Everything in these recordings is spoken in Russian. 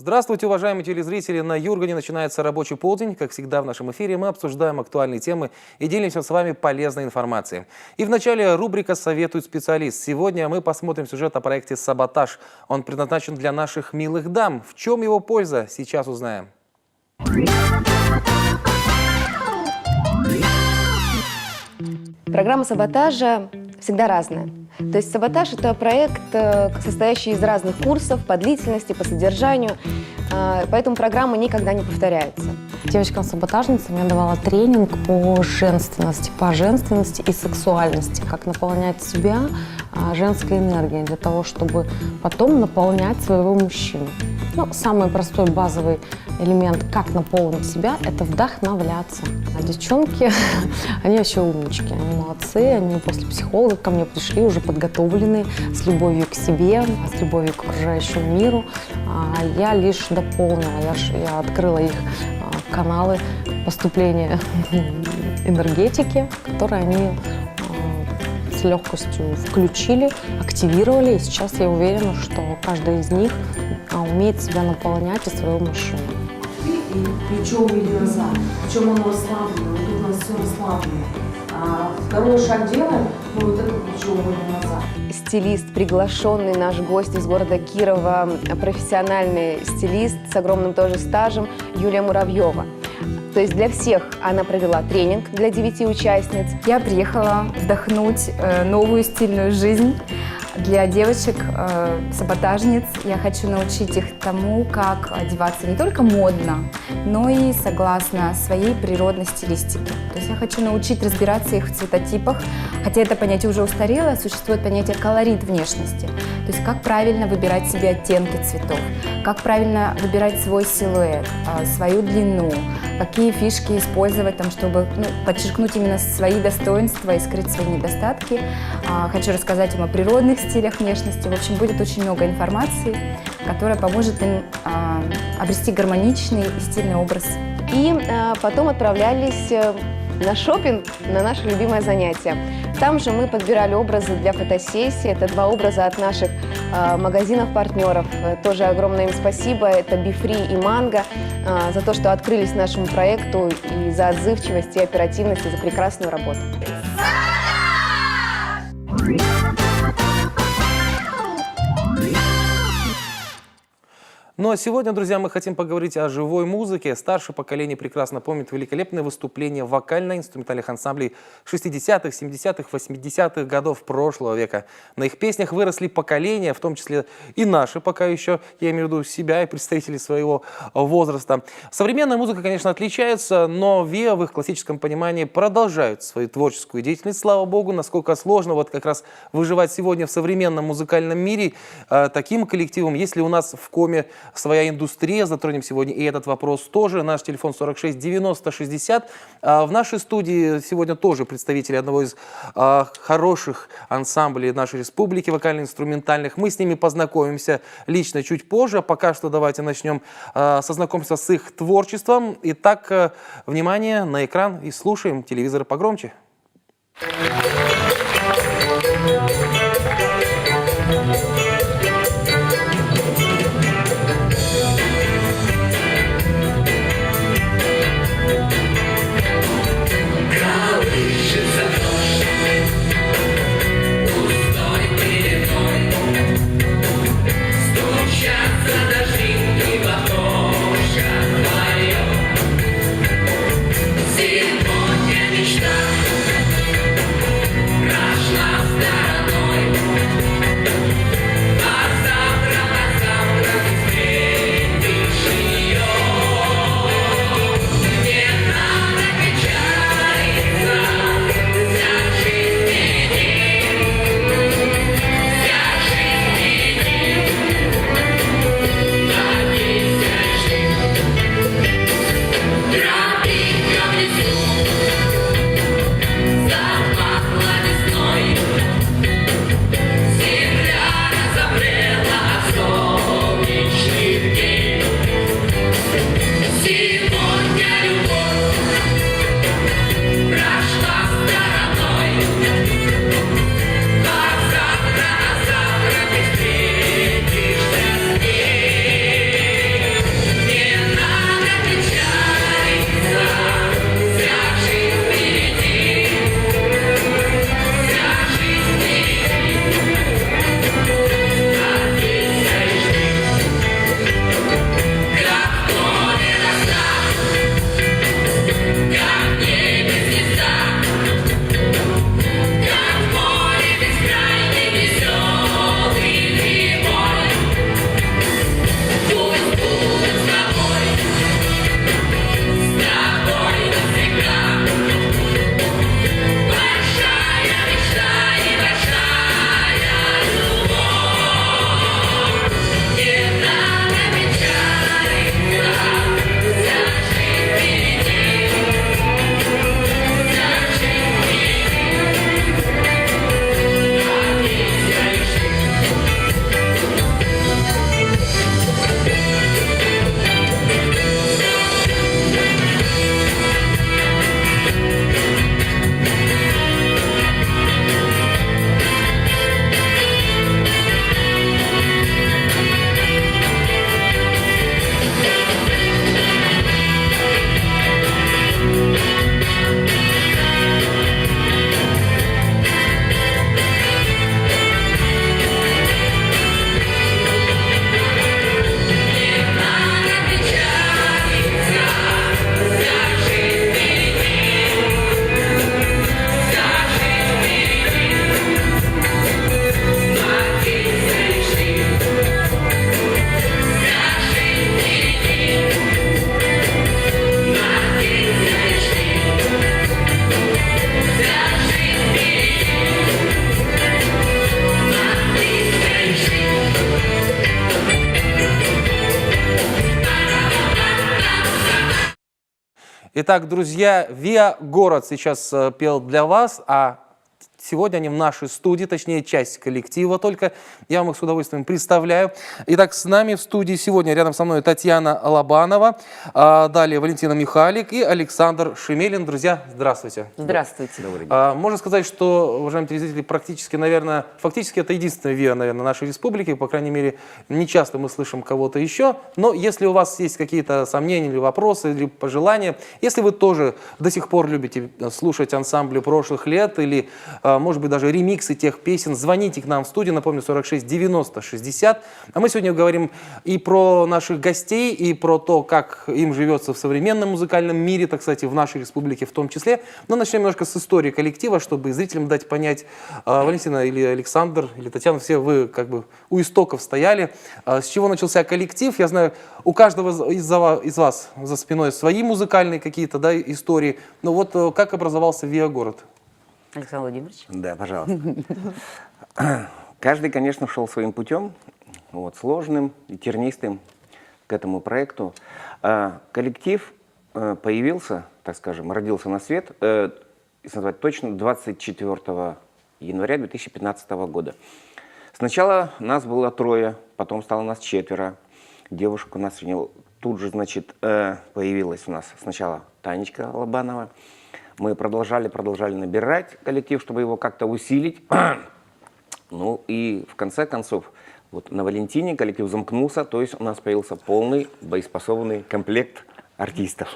Здравствуйте, уважаемые телезрители! На Юргане начинается рабочий полдень. Как всегда в нашем эфире мы обсуждаем актуальные темы и делимся с вами полезной информацией. И в начале рубрика «Советует специалист». Сегодня мы посмотрим сюжет о проекте «Саботаж». Он предназначен для наших милых дам. В чем его польза? Сейчас узнаем. Программа «Саботажа» всегда разная. То есть «Саботаж» — это проект, состоящий из разных курсов по длительности, по содержанию, поэтому программа никогда не повторяется. Девочкам-саботажницам я давала тренинг по женственности и сексуальности, как наполнять себя женской энергией для того, чтобы потом наполнять своего мужчину. Самый простой базовый элемент, как наполнить себя, это вдохновляться. А девчонки, они вообще умнички, они молодцы, они после психолога ко мне пришли уже подготовленные, с любовью к себе, с любовью к окружающему миру. Я лишь дополнила, я открыла их каналы поступления энергетики, которые они с легкостью включили, активировали. И сейчас я уверена, что каждый из них умеет себя наполнять и своего мужчину. И плечо увели назад, причем оно расслаблено, вот у нас все расслаблено. Второй шаг делаем, мы вот это плечо уводим назад. Стилист, приглашенный наш гость из города Кирова, профессиональный стилист с огромным тоже стажем, Юлия Муравьева. То есть для всех она провела тренинг для 9 участниц. Я приехала вдохнуть новую стильную жизнь для девочек-саботажниц. Я хочу научить их тому, как одеваться не только модно, но и согласно своей природной стилистике. То есть я хочу научить разбираться их в цветотипах, хотя это понятие уже устарело, существует понятие колорит внешности. То есть как правильно выбирать себе оттенки цветов, как правильно выбирать свой силуэт, свою длину, какие фишки использовать, чтобы подчеркнуть именно свои достоинства и скрыть свои недостатки. Хочу рассказать им о природных стилях внешности. В общем, будет очень много информации, которая поможет им обрести гармоничный и стильный образ. И потом отправлялись на шопинг, на наше любимое занятие. Там же мы подбирали образы для фотосессии. Это 2 образа от наших магазинов-партнеров. Тоже огромное им спасибо. Это Бифри и Манго за то, что открылись нашему проекту, и за отзывчивость и оперативность, и за прекрасную работу. Ну а сегодня, друзья, мы хотим поговорить о живой музыке. Старшее поколение прекрасно помнит великолепные выступления вокально-инструментальных ансамблей 60-х, 70-х, 80-х годов прошлого века. На их песнях выросли поколения, в том числе и наши пока еще, я имею в виду себя и представителей своего возраста. Современная музыка, конечно, отличается, но ВИА в их классическом понимании продолжают свою творческую деятельность. Слава богу, насколько сложно вот как раз выживать сегодня в современном музыкальном мире таким коллективом. Если у нас в Коме своя индустрия, затронем сегодня и этот вопрос тоже. Наш телефон 46 90 60. В нашей студии сегодня тоже представители одного из хороших ансамблей нашей республики, вокально-инструментальных. Мы с ними познакомимся лично чуть позже. Пока что давайте начнем со знакомства с их творчеством. Итак, внимание на экран и слушаем телевизор погромче. Сегодня мечта Итак, друзья, Виа Город сейчас пел для вас, а сегодня они в нашей студии, точнее, часть коллектива только. Я вам их с удовольствием представляю. Итак, с нами в студии сегодня рядом со мной Татьяна Лобанова, далее Валентина Михалик и Александр Шемелин. Друзья, здравствуйте. Здравствуйте. Добрый день. Можно сказать, что, уважаемые телезрители, практически, наверное, фактически это единственная Виа, наверное, нашей республики. По крайней мере, не часто мы слышим кого-то еще. Но если у вас есть какие-то сомнения или вопросы, или пожелания, если вы тоже до сих пор любите слушать ансамбли прошлых лет или может быть, даже ремиксы тех песен, звоните к нам в студию, напомню, 46 90 60. А мы сегодня говорим и про наших гостей, и про то, как им живется в современном музыкальном мире, так сказать, в нашей республике в том числе. Но начнем немножко с истории коллектива, чтобы зрителям дать понять, Валентина или Александр, или Татьяна, все вы как бы у истоков стояли. С чего начался коллектив? Я знаю, у каждого из вас за спиной свои музыкальные какие-то, да, истории. Но вот как образовался Виа Город? Александр Владимирович? Да, пожалуйста. Каждый, конечно, шел своим путем, вот, сложным и тернистым к этому проекту. Коллектив появился, так скажем, родился на свет, если назвать точно, 24 января 2015 года. Сначала нас было 3, потом стало нас 4. Девушек у нас тут же, значит, появилась у нас сначала Танечка Лобанова. Мы продолжали набирать коллектив, чтобы его как-то усилить. Ну и в конце концов, вот на Валентине коллектив замкнулся, то есть у нас появился полный боеспособный комплект артистов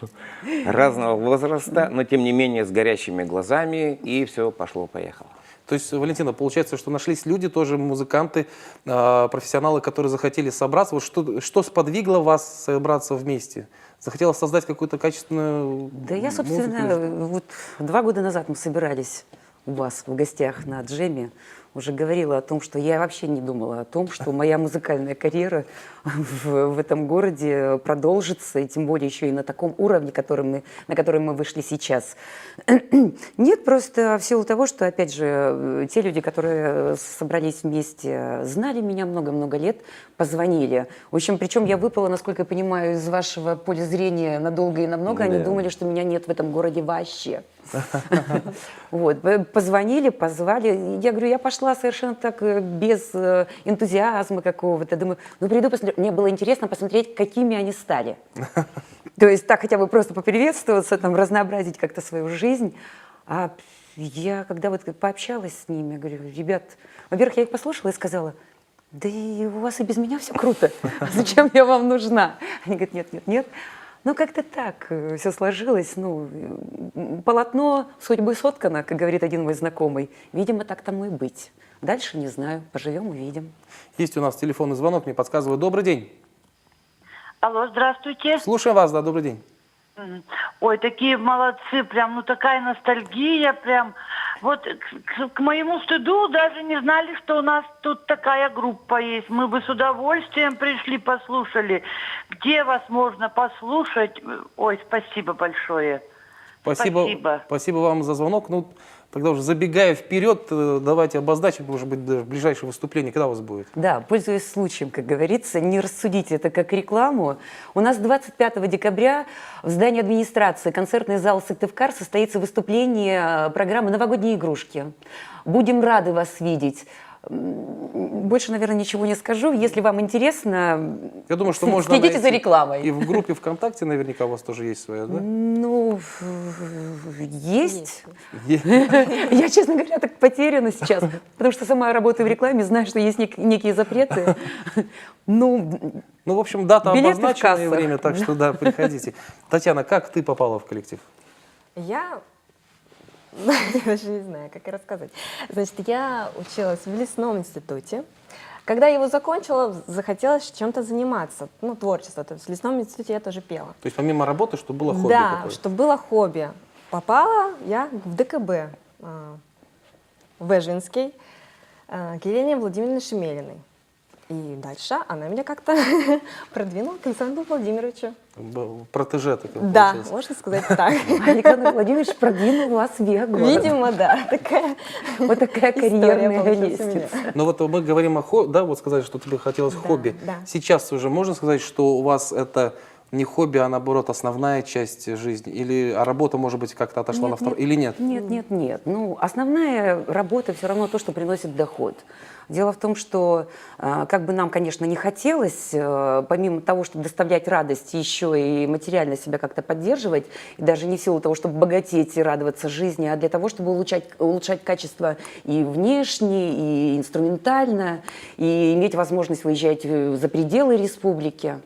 разного возраста, но тем не менее с горящими глазами, и все пошло-поехало. То есть, Валентина, получается, что нашлись люди, тоже музыканты, профессионалы, которые захотели собраться. Вот что сподвигло вас собраться вместе? Захотела создать какую-то качественную Да я, собственно, вот 2 года назад мы собирались у вас в гостях на джеме, уже говорила о том, что я вообще не думала о том, что моя музыкальная карьера в этом городе продолжится, и тем более еще и на таком уровне, на который мы вышли сейчас. Нет, просто в силу того, что, опять же, те люди, которые собрались вместе, знали меня много-много лет, позвонили. В общем, причем я выпала, насколько я понимаю, из вашего поля зрения надолго и намного. Они думали, что меня нет в этом городе вообще. Вот, позвонили, позвали. Я говорю, я пошла совершенно так без энтузиазма какого-то. Думаю, ну приду, посмотрю. Мне было интересно посмотреть, какими они стали. То есть так хотя бы просто поприветствоваться, там, разнообразить как-то свою жизнь. А я, когда вот пообщалась с ними, я говорю, ребят, во-первых, я их послушала и сказала, да и у вас и без меня все круто. Зачем я вам нужна? Они говорят, нет, нет, нет. Ну, как-то так все сложилось. Ну, полотно судьбы соткано, как говорит один мой знакомый. Видимо, так тому и быть. Дальше не знаю. Поживем, увидим. Есть у нас телефонный звонок, мне подсказывают. Добрый день. Алло, здравствуйте. Слушаем вас, да, добрый день. Ой, такие молодцы, прям, ну такая ностальгия, прям. Вот к моему стыду даже не знали, что у нас тут такая группа есть. Мы бы с удовольствием пришли, послушали. Где вас можно послушать? Ой, спасибо большое. Спасибо вам за звонок. Ну, тогда уже забегая вперед, давайте обозначим, может быть, даже ближайшее выступление. Когда у вас будет? Да, пользуясь случаем, как говорится, не рассудите это как рекламу. У нас 25 декабря в здании администрации концертный зал Сыктывкар состоится выступление программы «Новогодние игрушки». Будем рады вас видеть. Больше, наверное, ничего не скажу. Если вам интересно, я думаю, что можно следите за рекламой. И в группе ВКонтакте наверняка у вас тоже есть своя, да? Ну, есть. Я, честно говоря, так потеряна сейчас, потому что сама работаю в рекламе, знаю, что есть некие запреты. Ну, в общем, дата обозначена и время, так что, да, приходите. Татьяна, как ты попала в коллектив? Я даже не знаю, как и рассказать. Значит, я училась в лесном институте. Когда я его закончила, захотелось чем-то заниматься, ну, творчество. То есть в лесном институте я тоже пела. То есть помимо работы, что было хобби? Да, что было хобби. Попала я в ДКБ, в Эжвинский, к Елене Владимировне Шемелиной. И дальше она меня как-то продвинула к Александру Владимировичу. Протеже такой. Да, получилось. Можно сказать так. Александр Владимирович продвинул вас в Виа Город. Видимо, да. Вот такая карьерная лестница. Но вот мы говорим о хобби, да, вот сказали, что тебе хотелось хобби. Да. Сейчас уже можно сказать, что у вас это, не хобби, а наоборот основная часть жизни? Или работа, может быть, как-то отошла на второй? Или нет? Нет. Ну, основная работа все равно то, что приносит доход. Дело в том, что как бы нам, конечно, не хотелось, помимо того, чтобы доставлять радость, еще и материально себя как-то поддерживать, и даже не в силу того, чтобы богатеть и радоваться жизни, а для того, чтобы улучшать качество и внешне, и инструментально, и иметь возможность выезжать за пределы республики.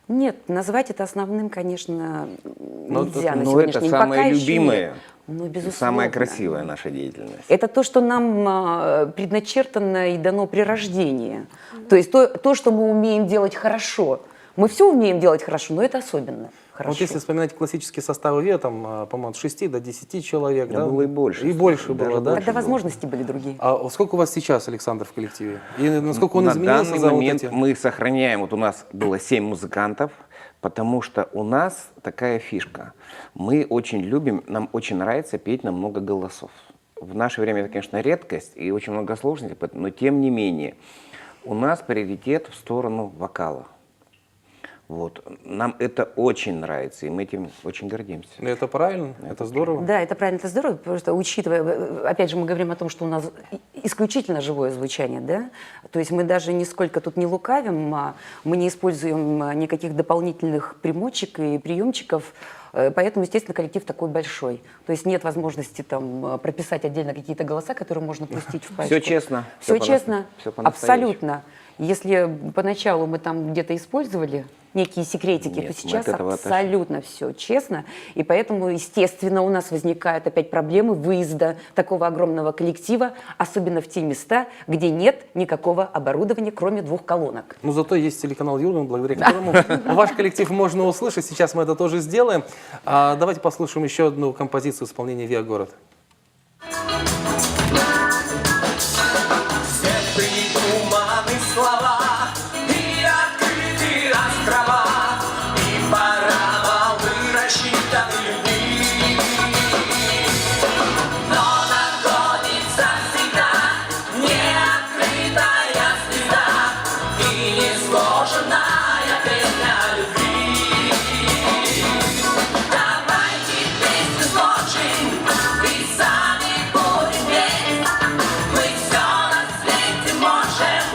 Нет, назвать это основным, конечно, нельзя на Но сегодняшний это день. самое Пока еще любимое, нет. Ну, безусловно. самая красивая наша деятельность. Это то, что нам предначертано и дано при рождении. То есть то, что мы умеем делать хорошо. Мы все умеем делать хорошо, но это особенно хорошо. Вот если вспоминать классические составы ВИА, там, по-моему, от 6 до 10 человек, Да, да? было и больше. И больше Даже было, да? Тогда возможности были другие. А вот сколько у вас сейчас, Александр, в коллективе? И насколько он На изменился данный за момент вот эти... мы сохраняем, вот у нас было 7 музыкантов, потому что у нас такая фишка. Мы очень любим, нам очень нравится петь на много голосов. В наше время это, конечно, редкость и очень много сложностей, но тем не менее у нас приоритет в сторону вокала. Вот. Нам это очень нравится, и мы этим очень гордимся. Ну, это правильно, это здорово. Да, это правильно, это здорово, потому что, учитывая, опять же, мы говорим о том, что у нас исключительно живое звучание, да, то есть мы даже нисколько тут не лукавим, мы не используем никаких дополнительных примочек и приемчиков, поэтому, естественно, коллектив такой большой. То есть нет возможности там прописать отдельно какие-то голоса, которые можно пустить в пачку. Все честно. Все честно, всё по-настоящему. абсолютно. Если поначалу мы там где-то использовали некие секретики, Нет, то мы сейчас от этого отошли. абсолютно все честно. И поэтому, естественно, у нас возникают опять проблемы выезда такого огромного коллектива, особенно в те места, где нет никакого оборудования, кроме 2 колонок. Но зато есть телеканал Юрман, благодаря которому ваш коллектив можно услышать. Сейчас мы это тоже сделаем. Давайте послушаем еще одну композицию исполнения «Виа Город». Туманы слова и открытые острова, и пора волны рассчитаны любви. Но находится всегда неоткрытая звезда и несложенная песня любви. Давайте песню сложим и сами будем петь. Мы все на свете можем,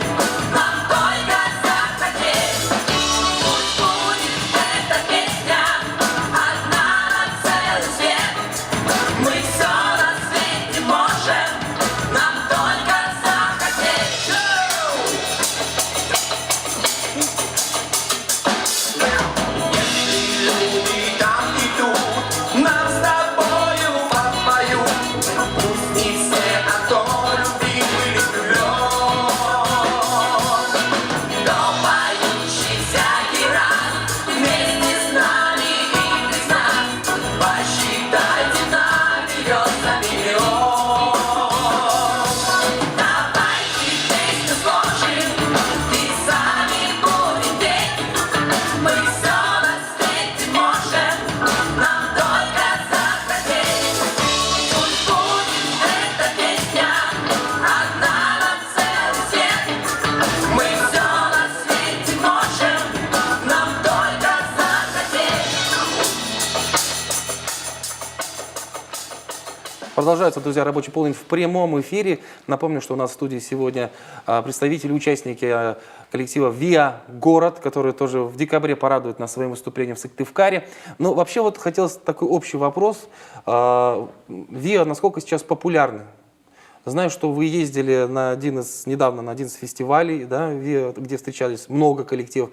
нам только захотеть. Пусть будет эта песня одна на целый свет. Мы все на свете можем, нам только захотеть. Если люди там идут, нам с тобою попоют. Пусть не все, а кто любви были влюблен. Но поющий всякий раз вместе с нами и без нас. Посчитайте, наберется миллион. Давайте песню сложим и сами будем петь. Мы все на свете можем, нам только захотеть. Пусть будет эта песня одна на целый свет. Мы все на свете можем, нам только захотеть. Продолжается, друзья, рабочий полдень в прямом эфире. Напомню, что у нас в студии сегодня представители, участники коллектива «Виа Город», который тоже в декабре порадует нас своим выступлением в Сыктывкаре. Но вообще вот хотелось такой общий вопрос. «Виа» насколько сейчас популярны? Знаю, что вы ездили недавно на один из фестивалей, да, «Виа», где встречались много коллективов.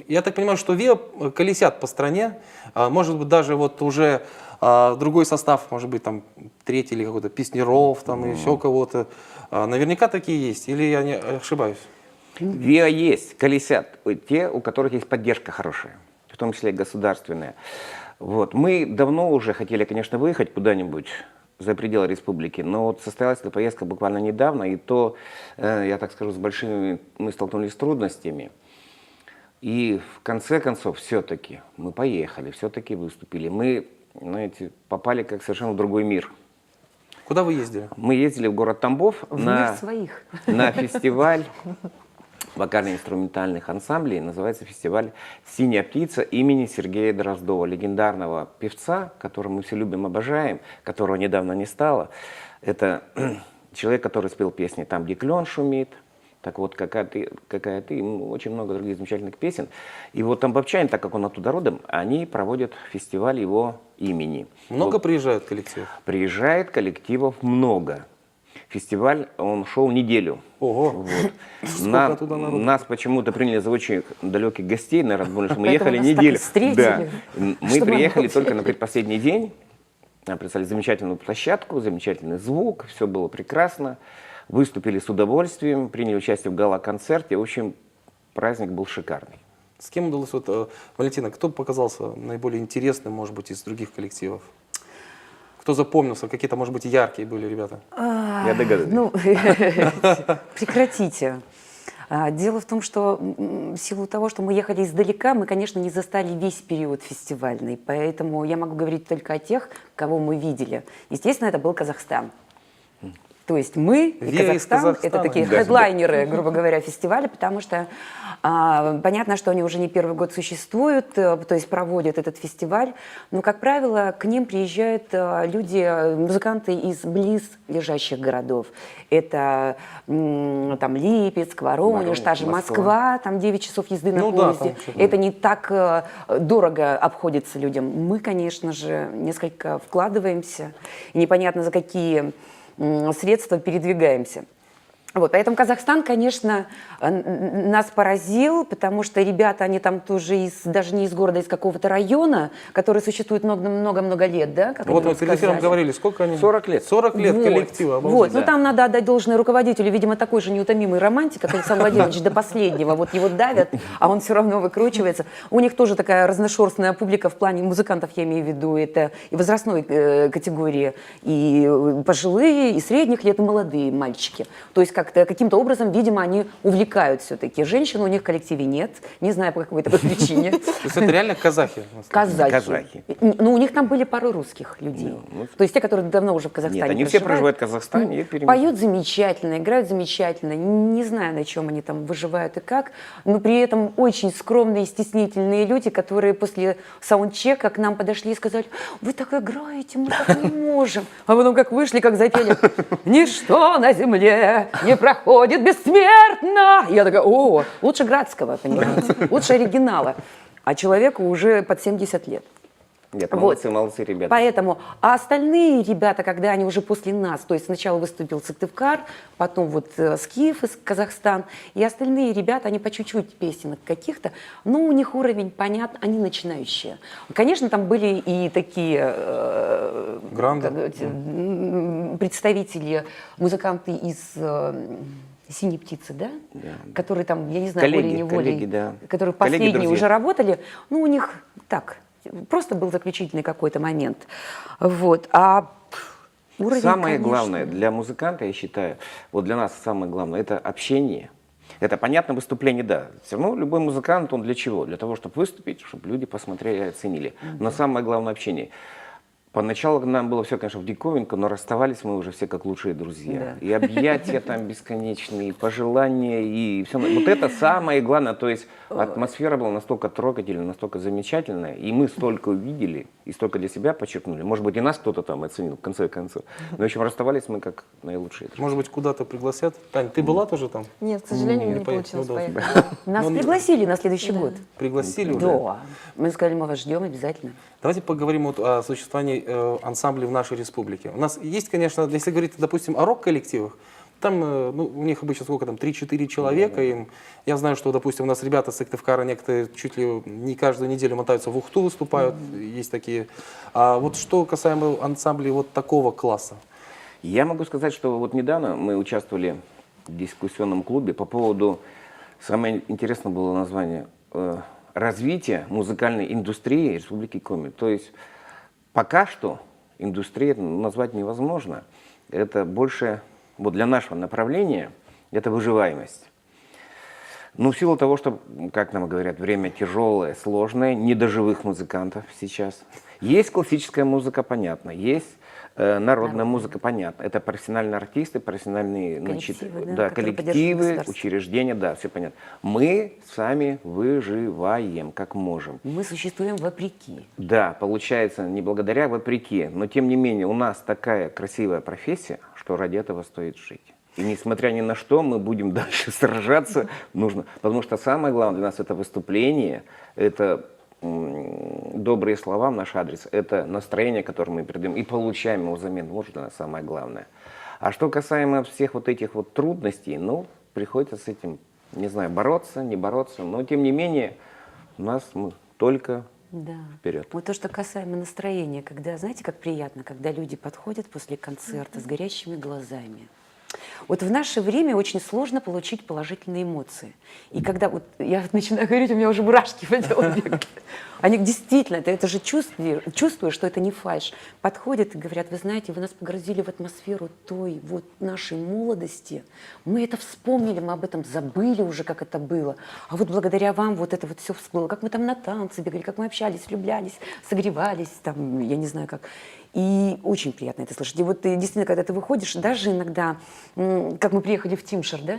Я так понимаю, что «Виа» колесят по стране. Может быть, даже вот уже другой состав, может быть, там, третий или какой-то Песнеров, там, еще кого-то. Наверняка такие есть, или я не ошибаюсь? ВИА есть, колесят те, у которых есть поддержка хорошая, в том числе и государственная. Вот. Мы давно уже хотели, конечно, выехать куда-нибудь за пределы республики, но вот состоялась эта поездка буквально недавно, и то, я так скажу, с большими мы столкнулись с трудностями. И в конце концов, все-таки мы поехали, все-таки выступили. Мы, знаете, попали как совершенно в другой мир. Куда вы ездили? Мы ездили в город Тамбов В мир своих. на фестиваль вокально-инструментальных ансамблей. Называется фестиваль «Синяя птица» имени Сергея Дроздова, легендарного певца, которого мы все любим, обожаем, которого недавно не стало. Это человек, который спел песни «Там, где клен шумит», так вот, какая ты, очень много других замечательных песен. И вот тамбовчане, так как он оттуда родом, они проводят фестиваль его имени. Много Вот. приезжают коллективов? Приезжает коллективов много. Фестиваль, он шел неделю. Ого! Вот. Сколько оттуда народу? Нас почему-то приняли за очень далеких гостей, наверное, потому что мы Поэтому ехали нас так и неделю. встретили, Да. Мы чтобы приехали молчать. только на предпоследний день. Нам представили замечательную площадку, замечательный звук, все было прекрасно. Выступили с удовольствием, приняли участие в гала-концерте. В общем, праздник был шикарный. С кем удалось, Валентина, кто показался наиболее интересным, может быть, из других коллективов? Кто запомнился? Какие-то, может быть, яркие были ребята? Я догадываюсь. Ну, прекратите. Дело в том, что в силу того, что мы ехали издалека, мы, конечно, не застали весь период фестивальный. Поэтому я могу говорить только о тех, кого мы видели. Естественно, это был Казахстан. То есть мы и Вера из Казахстан — это Казахстана. такие Да, хедлайнеры, грубо говоря, фестиваля, потому что понятно, что они уже не первый год существуют, то есть проводят этот фестиваль, но, как правило, к ним приезжают люди, музыканты из близлежащих городов. Это там Липецк, Воронеж, та же Москва, там 9 часов езды на Ну да, поезде. там что-то. Это не так дорого обходится людям. Мы, конечно же, несколько вкладываемся, и непонятно за какие средства передвигаемся. Вот, поэтому Казахстан, конечно, нас поразил, потому что ребята, они там тоже даже не из города, а из какого-то района, который существует много-много лет, да? Как Вот они мы перед эфиром сказали. говорили, сколько они? 40 лет. 40 лет Вот. коллектива. Вот, обалдеть. ну там надо отдать должное руководителю, видимо, такой же неутомимый романтик, как Александр Владимирович, до последнего. Вот его давят, а он все равно выкручивается. У них тоже такая разношерстная публика в плане музыкантов, я имею в виду, это и возрастной категории, и пожилые, и средних лет, и молодые мальчики. То есть каким-то образом, видимо, они увлекают все-таки. Женщин у них в коллективе нет, не знаю по какой такой причине. То есть это реально казахи? Казахи. Ну, у них там были пары русских людей. То есть те, которые давно уже в Казахстане Нет, они все проживают в Казахстане. и перемещаются. Поют замечательно, играют замечательно. Не знаю, на чем они там выживают и как, но при этом очень скромные и стеснительные люди, которые после саундчека к нам подошли и сказали: вы так играете, мы так не можем. А потом как вышли, как запели: ничто на земле не проходит бессмертно. И я такая: о, лучше Градского, понимаете, лучше оригинала. А человеку уже под 70 лет. Нет, Вот. молодцы, ребята. Поэтому, а остальные ребята, когда они уже после нас, то есть сначала выступил Сыктывкар, потом вот Скиф из Казахстана, и остальные ребята, они по чуть-чуть песенок каких-то, но у них уровень, понятно, они начинающие. Конечно, там были и такие Гранды. представители, музыканты из «Синей птицы», да? Да. Которые там, я не знаю, Коллеги, волей-неволей, коллеги, да. которые Коллеги, последние друзья. уже работали, ну, у них так, просто был заключительный какой-то момент. Вот. А уровень, Самое конечно, главное для музыканта, я считаю, вот для нас самое главное, это общение. Это, понятно, выступление, да. Все равно любой музыкант, он для чего? Для того, чтобы выступить, чтобы люди посмотрели и оценили. Но самое главное — общение. Поначалу нам было все, конечно, в диковинку, но расставались мы уже все как лучшие друзья. Да. И объятия там бесконечные, и пожелания, и все. Вот это самое главное. То есть атмосфера была настолько трогательная, настолько замечательная, и мы столько увидели, и столько для себя подчеркнули. Может быть, и нас кто-то там оценил, в конце концов. Но, в общем, расставались мы как наилучшие друзья. Может быть, куда-то пригласят? Тань, ты была тоже там? Нет, к сожалению, Не не поехала, получилось ну да. поехать. Нас Ну, пригласили на следующий год. Пригласили уже? Да. Мы сказали, мы вас ждем обязательно. Давайте поговорим вот о существовании ансамблей в нашей республике. У нас есть, конечно, если говорить, допустим, о рок-коллективах, там ну, у них обычно сколько там, 3-4 человека. Им, я знаю, что, допустим, у нас ребята с Сыктывкара некоторые чуть ли не каждую неделю мотаются в Ухту, выступают, есть такие. А вот что касаемо ансамблей вот такого класса? Я могу сказать, что вот недавно мы участвовали в дискуссионном клубе по поводу, самое интересное было название, развития музыкальной индустрии Республики Коми. То есть пока что индустрия назвать невозможно. Это больше, вот для нашего направления, это выживаемость. Но в силу того, что, как нам говорят, время тяжелое, сложное, не до живых музыкантов сейчас. Есть классическая музыка, понятно, есть Народная музыка, понятно. Это профессиональные артисты, профессиональные Коллективы, да, да, которые поддерживают коллективы, государство. учреждения, да, все понятно. Мы сами выживаем, как можем. Мы существуем вопреки. Да, получается, не благодаря, а вопреки. Но тем не менее, у нас такая красивая профессия, что ради этого стоит жить. И несмотря ни на что, мы будем дальше сражаться. Нужно. Потому что самое главное для нас это выступление, это добрые слова в наш адрес, это настроение, которое мы передаем, и получаем его взамен. Вот для нас самое главное. А что касаемо всех вот этих вот трудностей, ну, приходится с этим, не знаю, бороться, не бороться, но тем не менее у нас мы только Да. вперед. Вот то, что касаемо настроения, когда, знаете, как приятно, когда люди подходят после концерта с горящими глазами. Вот в наше время очень сложно получить положительные эмоции. И когда вот я начинаю говорить, у меня уже мурашки по телу бегают. Они действительно, ты это же чувствуешь, что это не фальшь. Подходят и говорят, вы знаете, вы нас погрузили в атмосферу той вот нашей молодости. Мы это вспомнили, мы об этом забыли уже, как это было. А вот благодаря вам вот это вот все всплыло. Как мы там на танцы бегали, как мы общались, влюблялись, согревались, там, я не знаю как. И очень приятно это слышать. И вот ты действительно, когда ты выходишь, даже иногда, как мы приехали в Тимшер, да?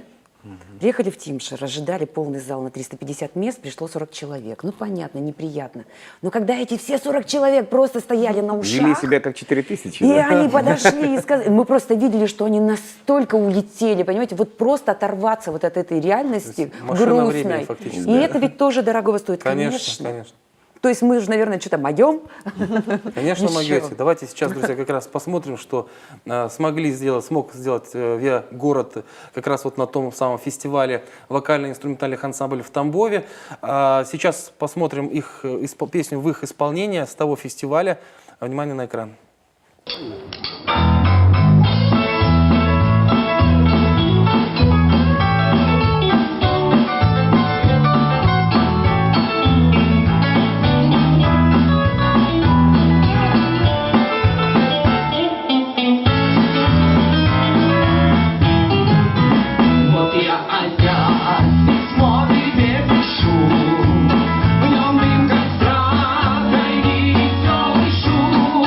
Приехали в Тимшер, ожидали полный зал на 350 мест, пришло 40 человек. Ну, понятно, неприятно. Но когда эти все 40 человек просто стояли на ушах... Вели себя как 4000. И да? они подошли и сказали... Мы просто видели, что они настолько улетели, понимаете? Вот просто оторваться вот от этой реальности машина времени грустной. фактически. И Да. это ведь тоже дорого стоит, Конечно, конечно. То есть мы же, наверное, что-то могем. Конечно, Еще. могете. Давайте сейчас, друзья, как раз посмотрим, что смог сделать город как раз вот на том самом фестивале вокально-инструментальных ансамблей в Тамбове. Сейчас посмотрим их песню в их исполнении с того фестиваля. Внимание на экран. Вот я опять письмо тебе пишу, в нем дым, как страх, и веселый шум.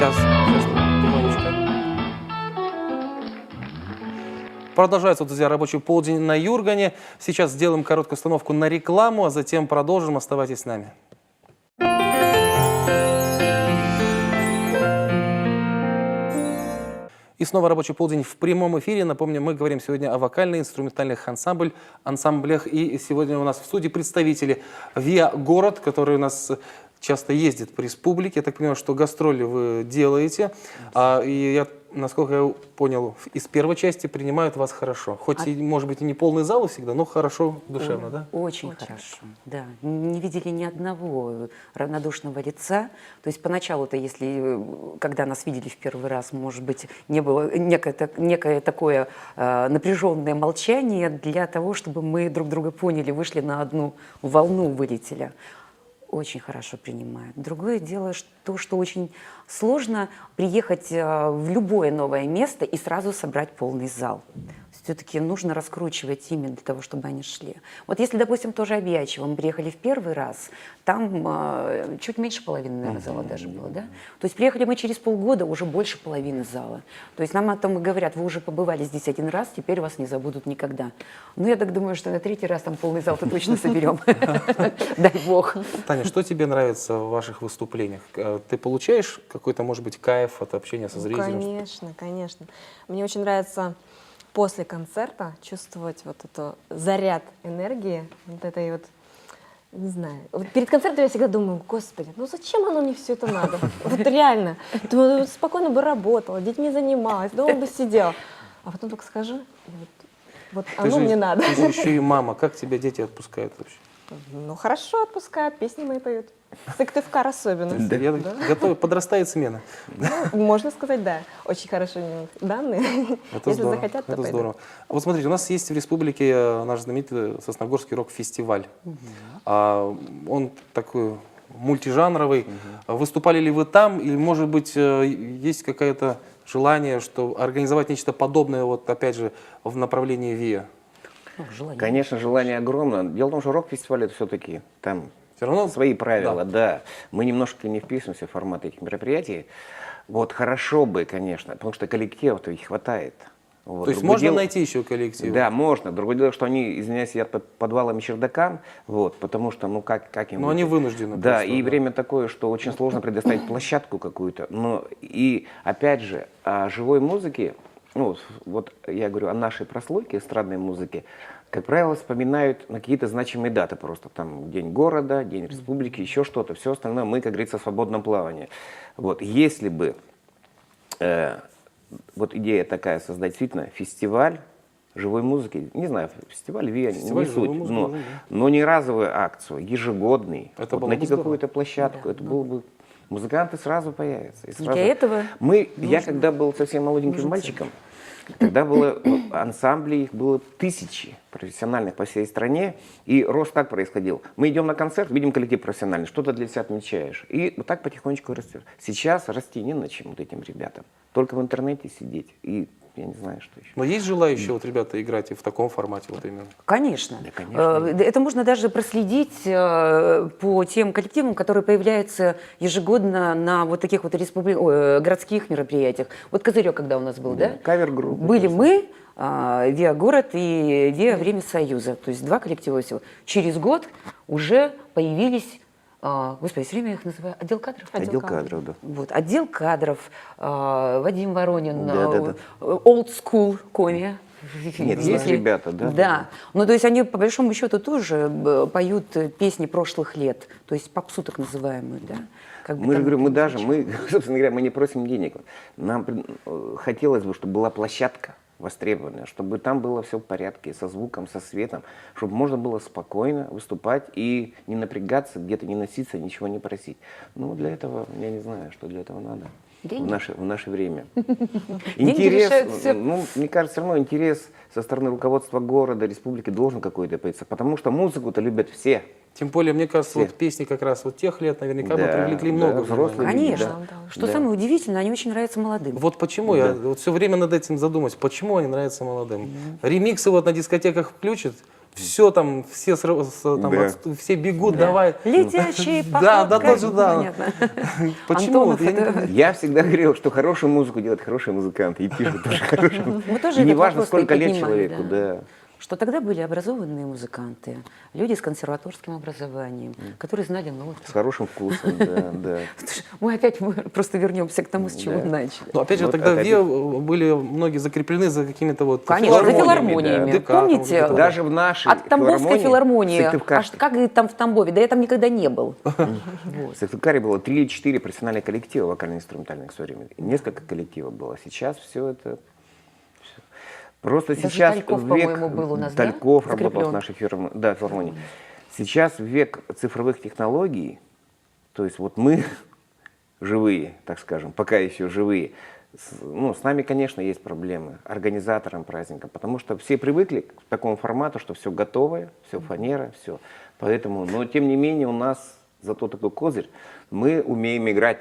Сейчас, тихонечко. Продолжается, друзья, рабочий полдень на Юргане. Сейчас сделаем короткую остановку на рекламу, а затем продолжим. Оставайтесь с нами. И снова рабочий полдень в прямом эфире. Напомню, мы говорим сегодня о вокально-инструментальных ансамблях. И сегодня у нас в студии представители ВИА «Город», который у нас часто ездит по республике. Я так понимаю, что гастроли вы делаете. И я, насколько я понял, из первой части принимают вас хорошо. Хоть, и, может быть, и не полный зал всегда, но хорошо, душевно, да? Очень хорошо, да. Не видели ни одного равнодушного лица. То есть поначалу-то, если, когда нас видели в первый раз, может быть, не было некое такое напряженное молчание для того, чтобы мы друг друга поняли, вышли на одну волну, вылетели. Очень хорошо принимают. Другое дело, что очень сложно приехать в любое новое место и сразу собрать полный зал. Все-таки нужно раскручивать ими для того, чтобы они шли. Вот если, допустим, тоже Объячево, мы приехали в первый раз, там чуть меньше половины, наверное, зала даже было, да? То есть приехали мы через полгода, уже больше половины зала. То есть нам о том и говорят, вы уже побывали здесь один раз, теперь вас не забудут никогда. Ну, я так думаю, что на третий раз там полный зал-то точно соберем. Дай бог. Таня, что тебе нравится в ваших выступлениях? Ты получаешь какой-то, может быть, кайф от общения со зрителем? Конечно, конечно. Мне очень нравится после концерта чувствовать вот этот заряд энергии, вот этой вот, не знаю. Вот перед концертом я всегда думаю, господи, ну зачем оно мне все это надо? Вот реально. Думаю, вот спокойно бы работала, детьми занималась, дома бы сидела. А потом только скажу, вот оно мне надо. Ты же еще и мама. Как тебя дети отпускают вообще? Ну хорошо отпускают, песни мои поют. Сыктывкар особенно. Я готов, подрастает смена. Ну, можно сказать, да. Очень хорошие данные. Это Если здорово, захотят, то это пойдут. здорово. А вот смотрите, у нас есть в республике наш знаменитый Сосногорский рок-фестиваль. Он такой мультижанровый. Выступали ли вы там? Или, может быть, есть какое-то желание, что организовать нечто подобное, вот опять же, в направлении ВИА? Конечно, желание огромное. Дело в том, что рок-фестиваль это все-таки там Все равно свои правила, да. Мы немножко не вписываемся в формат этих мероприятий. Вот хорошо бы, конечно, потому что коллективов-то их хватает. Вот. То есть Другое можно дело- найти еще коллектив? Да, можно. Другое дело, что они, извиняюсь, сидят под подвалом и чердакам, вот, потому что, ну как им... Но они вынуждены. Да, просто, и время такое, что очень сложно предоставить площадку какую-то. Но и, опять же, о живой музыке, ну, вот я говорю о нашей прослойке эстрадной музыки, как правило, вспоминают на какие-то значимые даты просто. Там День города, День республики, еще что-то. Все остальное мы, как говорится, в свободном плавании. Вот, если бы вот идея такая создать действительно фестиваль живой музыки, не знаю, фестиваль ВИА, Фестиваль не живой суть, музыки, но, да. но не разовую акцию, ежегодный. Это Вот было бы найти здорово. какую-то площадку, это было бы... Музыканты сразу появятся. И сразу... Для этого Я когда был совсем молоденьким мальчиком, тогда было ансамблей, их было тысячи профессиональных по всей стране, и рост так происходил. Мы идем на концерт, видим коллектив профессиональный, что-то для себя отмечаешь. И вот так потихонечку растет. Сейчас расти не на чем вот этим ребятам. Только в интернете сидеть. И я не знаю, что еще. Но есть желающие вот ребята играть и в таком формате вот именно? Конечно. Да, конечно. Это можно даже проследить по тем коллективам, которые появляются ежегодно на вот таких вот городских мероприятиях. Вот «Козырек», когда у нас был, да? Кавер-группа. Были мы, ВИА «Город» и ВИА «Время Союза». То есть два коллектива всего. Через год уже появились, господи, все время я их называю, отдел кадров. Отдел кадров, да. Вот, отдел кадров, Вадим Воронин, Да. Old School Коми. Нет, есть ребята, да? Да. Ну, то есть они, по большому счету, тоже поют песни прошлых лет. То есть попсу так называемую, да? Как бы Мы же там говорим, мы звучало. даже, мы, собственно говоря, мы не просим денег. Нам хотелось бы, чтобы была площадка востребованная, чтобы там было все в порядке, со звуком, со светом, чтобы можно было спокойно выступать и не напрягаться, где-то не носиться, ничего не просить. Ну, для этого, я не знаю, что для этого надо. Деньги? В наше время. Деньги решают всё. Ну, мне кажется, все равно интерес со стороны руководства города, республики должен какой-то появиться, потому что музыку-то любят все. Тем более, мне кажется, Все. вот песни как раз вот тех лет наверняка бы Да, привлекли да, много взрослых внимания. людей, Конечно. да. Что Да. самое удивительное, они очень нравятся молодым. Вот почему я вот все время над этим задумаюсь, почему они нравятся молодым. Ремиксы вот на дискотеках включат, все там, все, там, Да. все бегут, давай. Летящие Да, да, походкой. тоже, да. Понятно. Почему? Антонов, Вот я не это- понимаю. Я всегда говорил, что хорошую музыку делают хорошие музыканты и пишут тоже хорошую. Мы тоже И этот неважно, вопрос сколько лет поднимали, человеку, да. да. Что тогда были образованные музыканты, люди с консерваторским образованием, которые знали ноты. С хорошим вкусом, да, да. Мы просто вернемся к тому, с чего Да. начали. Но опять же, Вот тогда опять были многие закреплены за какими-то вот Конечно, за филармониями, филармониями. да. Помните? Да. Даже в нашей От Тамбовской филармонии. Сыктывкар- Аж как и там в Тамбове? Да я там никогда не был. В Сыктывкаре было 3 или 4 профессиональных коллектива вокально-инструментальных в свое время. И несколько коллективов было. Сейчас все это... всё. Просто Даже сейчас Тальков, век... по-моему, был у нас, да? Тальков работал Закреплен. в нашей филармонии. Сейчас век цифровых технологий, то есть вот мы живые, так скажем, пока еще живые, с нами, конечно, есть проблемы, организаторам праздника, потому что все привыкли к такому формату, что все готовое, все фанера, все. Поэтому, но тем не менее у нас зато такой козырь, мы умеем играть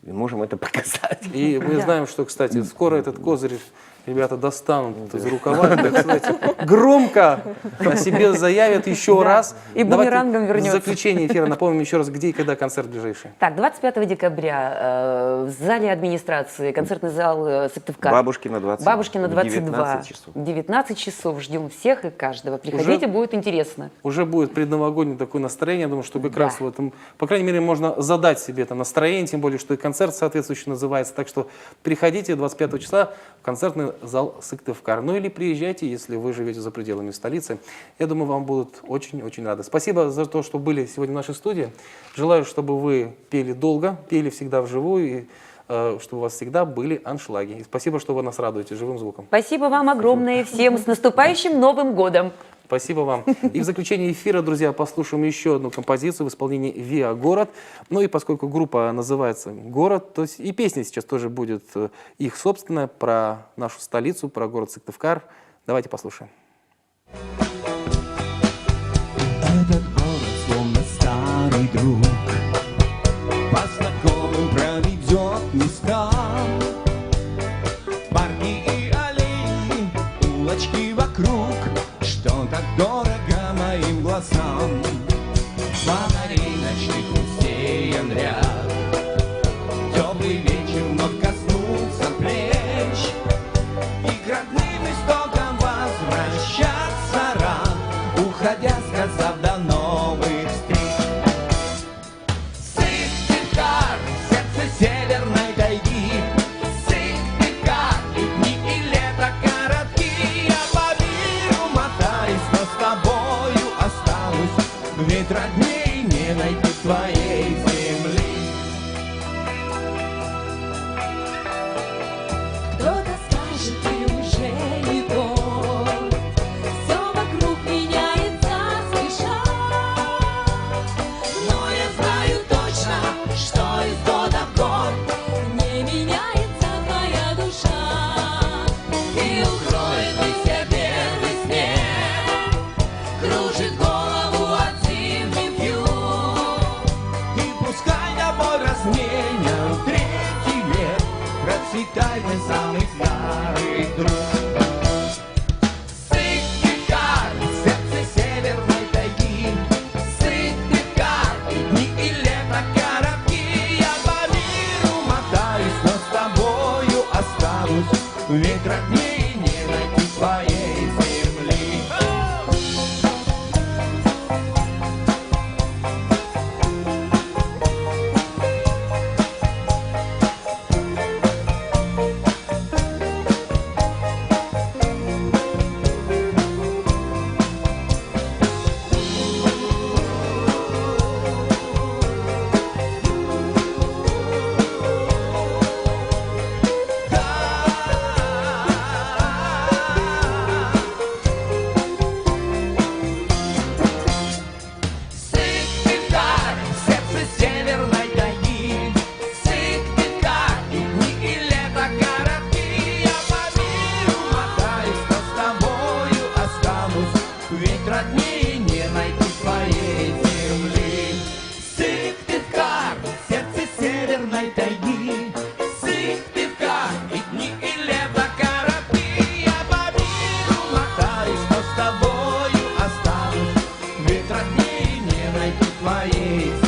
и можем это показать. И мы знаем, что, кстати, скоро этот козырь ребята достанут из рукава, так сказать, громко о себе заявят еще Да. раз. И Давайте бумерангом вернется. В заключение эфира напомним еще раз, где и когда концерт ближайший. Так, 25 декабря в зале администрации, концертный зал Сыктывкар. Бабушкина 20. Бабушкина в 22. 19 часов. 19 часов. Ждем всех и каждого. Приходите, будет интересно. Уже будет предновогоднее такое настроение, я думаю, что как раз в этом, по крайней мере, можно задать себе это настроение, тем более, что и концерт соответствующий называется. Так что приходите 25 числа в концертный зал Сыктывкар. Ну или приезжайте, если вы живете за пределами столицы. Я думаю, вам будут очень-очень рады. Спасибо за то, что были сегодня в нашей студии. Желаю, чтобы вы пели долго, пели всегда вживую, и чтобы у вас всегда были аншлаги. И спасибо, что вы нас радуете живым звуком. Спасибо вам огромное всем. С наступающим Новым годом! Спасибо вам. И в заключение эфира, друзья, послушаем еще одну композицию в исполнении ВИА «Город». Ну и поскольку группа называется «Город», то есть и песня сейчас тоже будет их собственная, про нашу столицу, про город Сыктывкар. Давайте послушаем. Этот город словно старый друг, по знакомым проведет места. Парки и аллеи, улочки вокруг, что так дорого моим глазам. Фонарей ночных усеян ряд, теплый вечер вновь коснулся плеч, и к родным истокам возвращаться рад, уходя, сказав до новых встреч. Сыктывкар, сердце северной тайги, Сыктывкар, и дни, и лето коротки. Я по миру мотаюсь, но с тобою останусь, ведь родней не найти твоей земли. Кто-то скажет, ты уже не тот, все вокруг меняется спеша. Но я знаю точно, что из года в год не меняется твоя душа. И укроет все белый снег, кружит голову от зимних юг. И пускай тобой разменял третий век, процветай мой самый старый друг. Сыктывкар, сердце северной тайги, Сыктывкар, и дни, и лето коротки. Я по миру мотаюсь, но с тобою останусь, ведь родней не найти твоей земли. моей